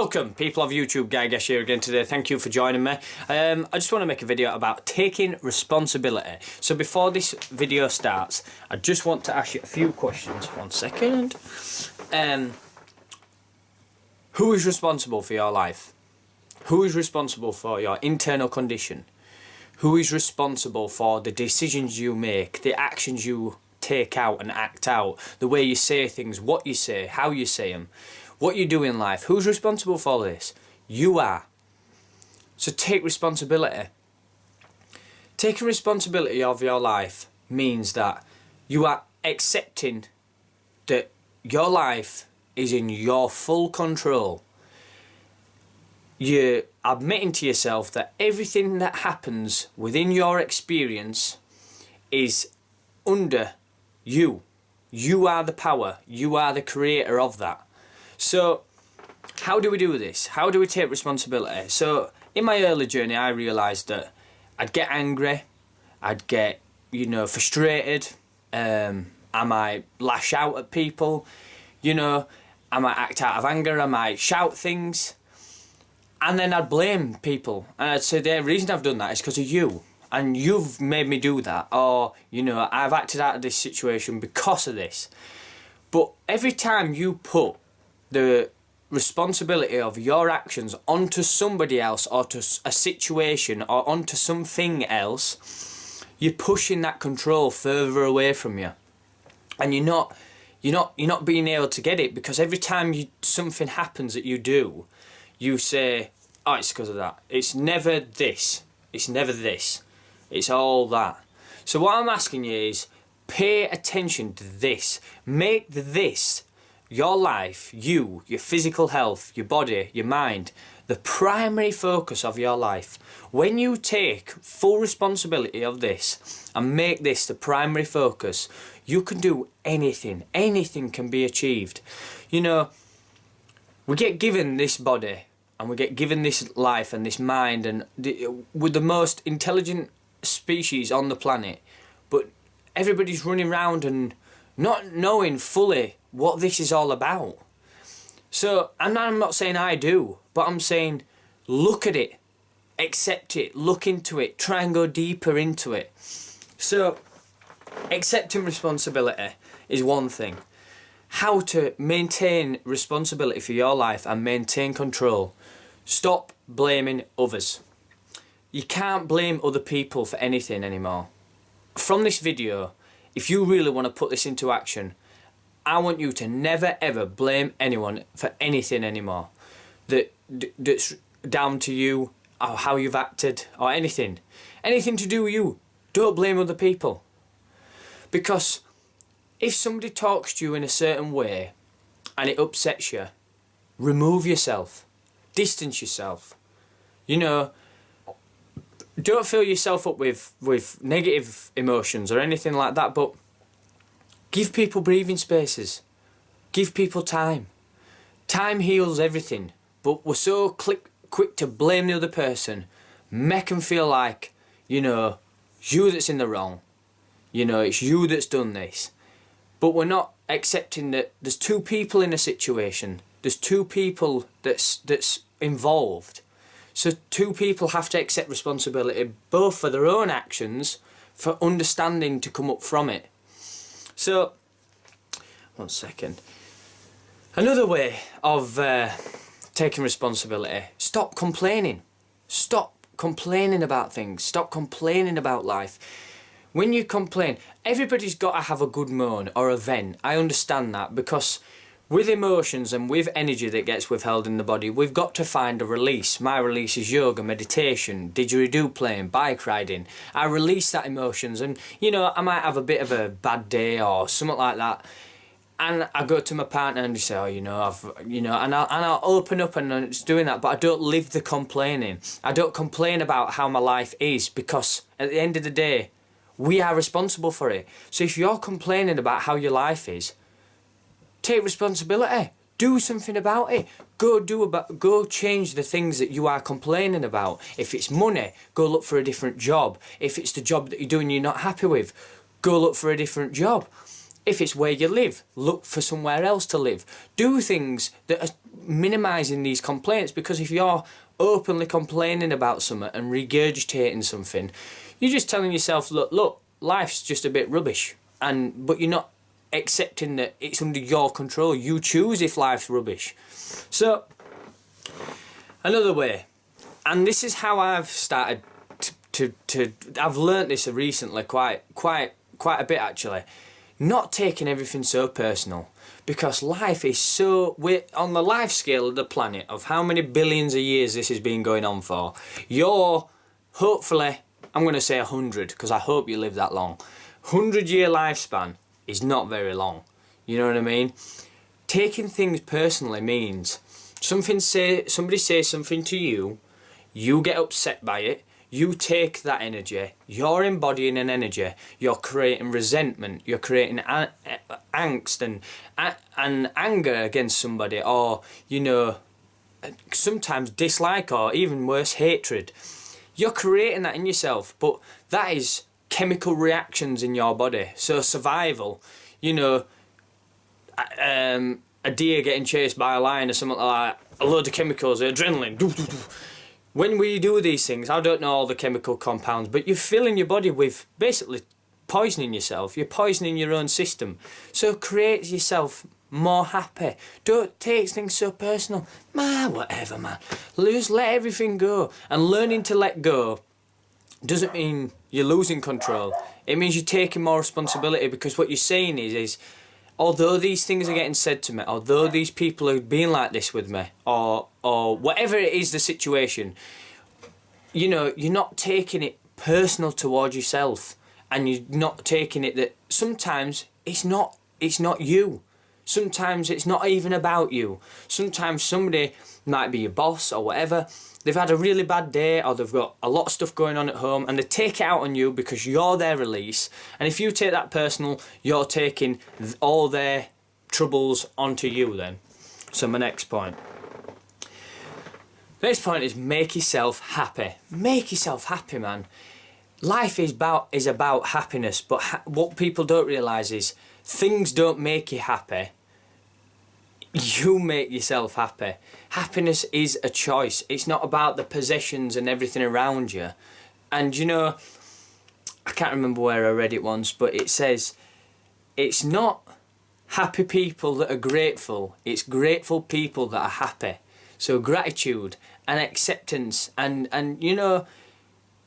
Welcome, people of YouTube. Guy Gesh here again today. Thank you for joining me. I just want to make a video about taking responsibility. So before this video starts, I just want to ask you a few questions. 1 second. Who is responsible for your life? Who is responsible for your internal condition? Who is responsible for the decisions you make, the actions you take out and act out, the way you say things, what you say, how you say them, what you do in life? Who's responsible for this? You are. So take responsibility. Taking responsibility of your life means that you are accepting that your life is in your full control. You're admitting to yourself that everything that happens within your experience is under you. You are the power. You are the creator of that. So how do we do this? How do we take responsibility? So in my early journey, I realised that I'd get angry, I'd get, frustrated, I might lash out at people, I might act out of anger, I might shout things, and then I'd blame people. And I'd say the reason I've done that is because of you. And you've made me do that. Or, I've acted out of this situation because of this. But every time you put the responsibility of your actions onto somebody else or to a situation or onto something else, you're pushing that control further away from you. And you're not being able to get it, because every time something happens that you do, you say, oh, it's because of that. It's never this. It's never this. It's all that. So what I'm asking you is, pay attention to this. Make this, your life, your physical health, your body, your mind, the primary focus of your life. When you take full responsibility of this and make this the primary focus, you can do anything. Anything can be achieved. We get given this body and we get given this life and this mind, and we're the most intelligent species on the planet, but everybody's running around and not knowing fully what this is all about. So, and I'm not saying I do, but I'm saying look at it, accept it, look into it, try and go deeper into it. So accepting responsibility is one thing. How to maintain responsibility for your life and maintain control. Stop blaming others. You can't blame other people for anything anymore. From this video, if you really want to put this into action, I want you to never ever blame anyone for anything anymore. That's down to you, or how you've acted, or anything. Anything to do with you. Don't blame other people. Because if somebody talks to you in a certain way and it upsets you, remove yourself. Distance yourself. Don't fill yourself up with negative emotions or anything like that, but give people breathing spaces. Give people time. Time heals everything, but we're so quick to blame the other person, make them feel like, you that's in the wrong. It's you that's done this. But we're not accepting that there's two people in a situation. There's two people that's involved. So two people have to accept responsibility, both for their own actions, for understanding to come up from it. So, 1 second. Another way of taking responsibility, stop complaining. Stop complaining about things. Stop complaining about life. When you complain, everybody's got to have a good moan or a vent. I understand that, because with emotions and with energy that gets withheld in the body, we've got to find a release. My release is yoga, meditation, didgeridoo playing, bike riding. I release that emotions, and I might have a bit of a bad day or something like that, and I go to my partner and they say, and I'll open up and it's doing that, but I don't live the complaining. I don't complain about how my life is, because at the end of the day, we are responsible for it. So if you're complaining about how your life is, take responsibility. Do something about it. Go change the things that you are complaining about. If it's money, go look for a different job. If it's the job that you're doing you're not happy with, go look for a different job. If it's where you live, look for somewhere else to live. Do things that are minimising these complaints, because if you're openly complaining about something and regurgitating something, you're just telling yourself, look, life's just a bit rubbish. But you're not accepting that it's under your control. You choose if life's rubbish. So, another way, and this is how I've started to I've learnt this recently quite a bit actually. Not taking everything so personal, because life is so, we're on the life scale of the planet of how many billions of years this has been going on for. You're hopefully, I'm going to say 100, because I hope you live that long. 100-year lifespan is not very long. You know what I mean? Taking things personally means somebody says something to you, you get upset by it. You take that energy, you're embodying an energy, you're creating resentment, you're creating angst and anger against somebody, or, you know, sometimes dislike, or even worse, hatred. You're creating that in yourself, but that is chemical reactions in your body. So survival, you know, a deer getting chased by a lion or something like that, a load of chemicals, adrenaline, when we do these things, I don't know all the chemical compounds, but you're filling your body with basically poisoning yourself. You're poisoning your own system. So create yourself more happy. Don't take things so personal. Whatever, man. Just let everything go. And learning to let go doesn't mean you're losing control. It means you're taking more responsibility, because what you're saying is although these things are getting said to me, although these people are being like this with me, or whatever it is the situation, you know, you're not taking it personal towards yourself, and you're not taking it that sometimes it's not you. Sometimes it's not even about you. Sometimes somebody might be your boss or whatever. They've had a really bad day, or they've got a lot of stuff going on at home, and they take it out on you because you're their release. And if you take that personal, you're taking all their troubles onto you then. So my next point. Next point is make yourself happy. Make yourself happy, man. Life is about happiness, but what people don't realise is things don't make you happy. You make yourself happy. Happiness is a choice. It's not about the possessions and everything around you. And you know, I can't remember where I read it once, but it says it's not happy people that are grateful, it's grateful people that are happy. So gratitude and acceptance, and you know,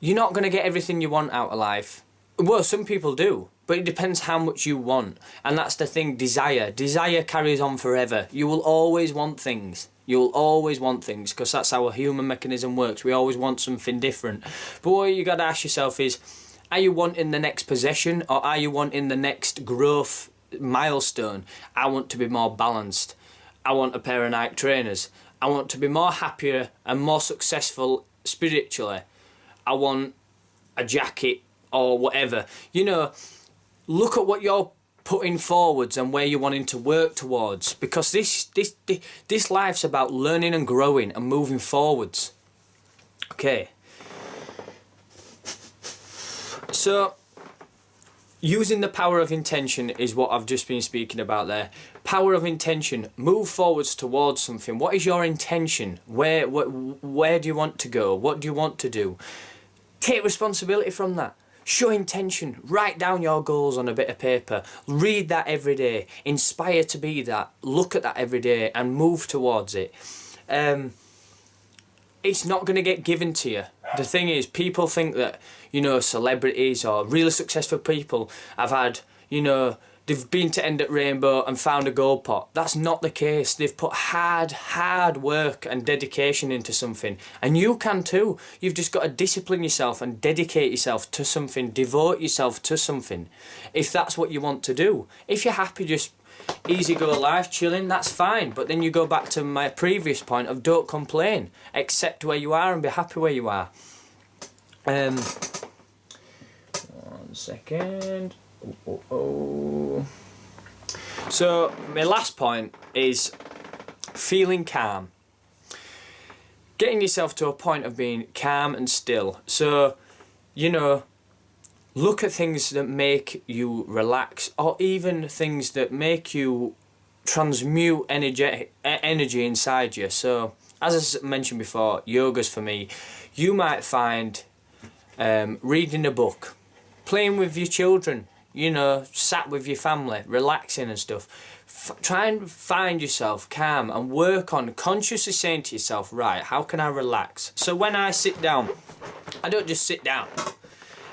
you're not going to get everything you want out of life. Well, some people do. But it depends how much you want. And that's the thing, desire. Desire carries on forever. You will always want things. You will always want things, because that's how a human mechanism works. We always want something different. But what you got to ask yourself is, are you wanting the next possession, or are you wanting the next growth milestone? I want to be more balanced. I want a pair of Nike trainers. I want to be more happier and more successful spiritually. I want a jacket or whatever. You know, look at what you're putting forwards and where you're wanting to work towards, because this life's about learning and growing and moving forwards. Okay. So, using the power of intention is what I've just been speaking about there. Power of intention. Move forwards towards something. What is your intention? Where do you want to go? What do you want to do? Take responsibility from that. Show intention. Write down your goals on a bit of paper. Read that every day. Inspire to be that. Look at that every day and move towards it. It's not going to get given to you. The thing is, people think that, you know, celebrities or really successful people have had, you know, they've been to End at Rainbow and found a gold pot. That's not the case. They've put hard work and dedication into something. And you can too. You've just got to discipline yourself and dedicate yourself to something. Devote yourself to something. If that's what you want to do. If you're happy just easy go life, chilling, that's fine. But then you go back to my previous point of don't complain. Accept where you are and be happy where you are. 1 second. So my last point is feeling calm. Getting yourself to a point of being calm and still. So, you know, Look at things that make you relax, or even things that make you transmute energy inside you. So, as I mentioned before, yoga's for me. You might find reading a book, playing with your children, you know, sat with your family, relaxing and stuff. Try and find yourself calm and work on consciously saying to yourself, right, how can I relax? So when I sit down, I don't just sit down.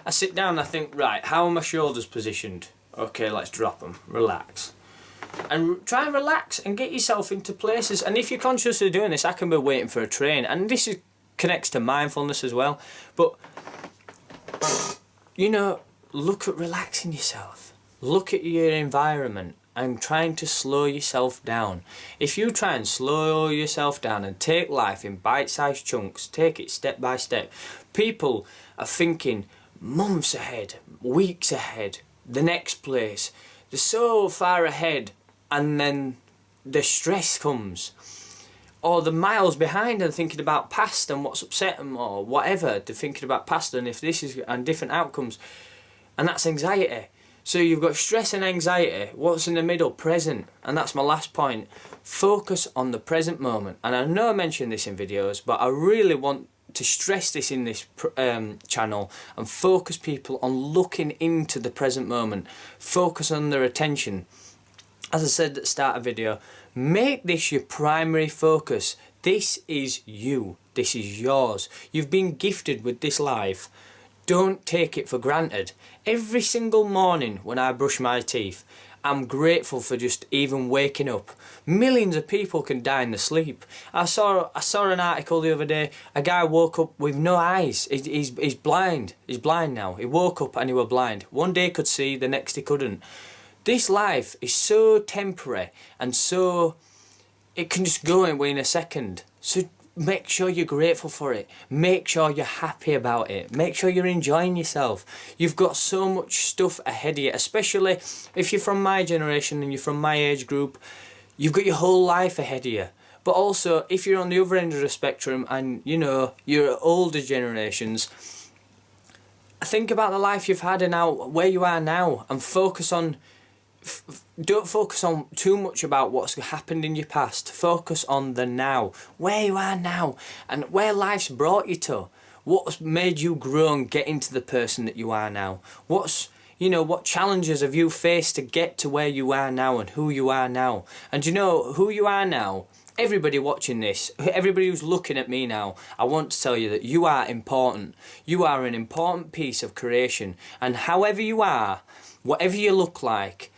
I sit down and I think, right, how are my shoulders positioned? Okay, let's drop them, relax. And try and relax and get yourself into places. And if you're consciously doing this, I can be waiting for a train. And this connects to mindfulness as well. But, you know, look at relaxing yourself. Look at your environment and trying to slow yourself down. If you try and slow yourself down and take life in bite-sized chunks, take it step by step, people are thinking months ahead, weeks ahead, the next place. They're so far ahead, and then the stress comes. Or the miles behind and thinking about past and what's upset them or whatever. They're thinking about past and if this is and different outcomes. And that's anxiety. So you've got stress and anxiety. What's in the middle? Present. And that's my last point. Focus on the present moment. And I know I mentioned this in videos, but I really want to stress this in this channel and focus people on looking into the present moment. Focus on their attention. As I said at the start of the video, make this your primary focus. This is you. This is yours. You've been gifted with this life. Don't take it for granted. Every single morning when I brush my teeth, I'm grateful for just even waking up. Millions of people can die in their sleep. I saw an article the other day. A guy woke up with no eyes. He's blind. He's blind now. He woke up and he was blind. One day he could see, the next he couldn't. This life is so temporary and so it can just go away in a second. So make sure you're grateful for it. Make sure you're happy about it. Make sure you're enjoying yourself. You've got so much stuff ahead of you, especially if you're from my generation and you're from my age group. You've got your whole life ahead of you. But also, if you're on the other end of the spectrum and, you know, you're older generations, think about the life you've had and now where you are now and focus on... Don't focus on too much about what's happened in your past. Focus on the now, where you are now and where life's brought you to. What's made you grow and get into the person that you are now? What challenges have you faced to get to where you are now and who you are now? And you know who you are now? Everybody watching this, everybody who's looking at me now, I want to tell you that you are important. You are an important piece of creation. And however you are, whatever you look like,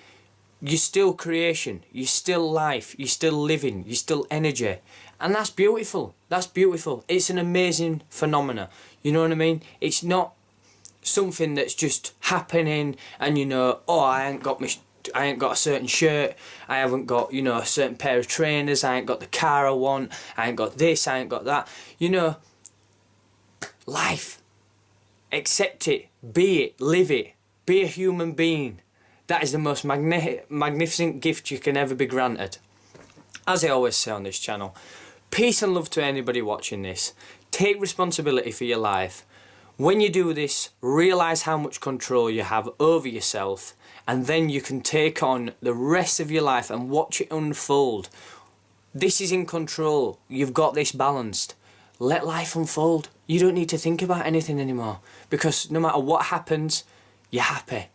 you're still creation, you're still life, you're still living, you're still energy. And that's beautiful. That's beautiful. It's an amazing phenomena. You know what I mean? It's not something that's just happening and you know, oh, I ain't got a certain shirt, I haven't got, you know, a certain pair of trainers, I ain't got the car I want, I ain't got this, I ain't got that. You know, life. Accept it, be it, live it, be a human being. That is the most magnificent gift you can ever be granted. As I always say on this channel, peace and love to anybody watching this. Take responsibility for your life. When you do this, realise how much control you have over yourself, and then you can take on the rest of your life and watch it unfold. This is in control. You've got this balanced. Let life unfold. You don't need to think about anything anymore, because no matter what happens, you're happy.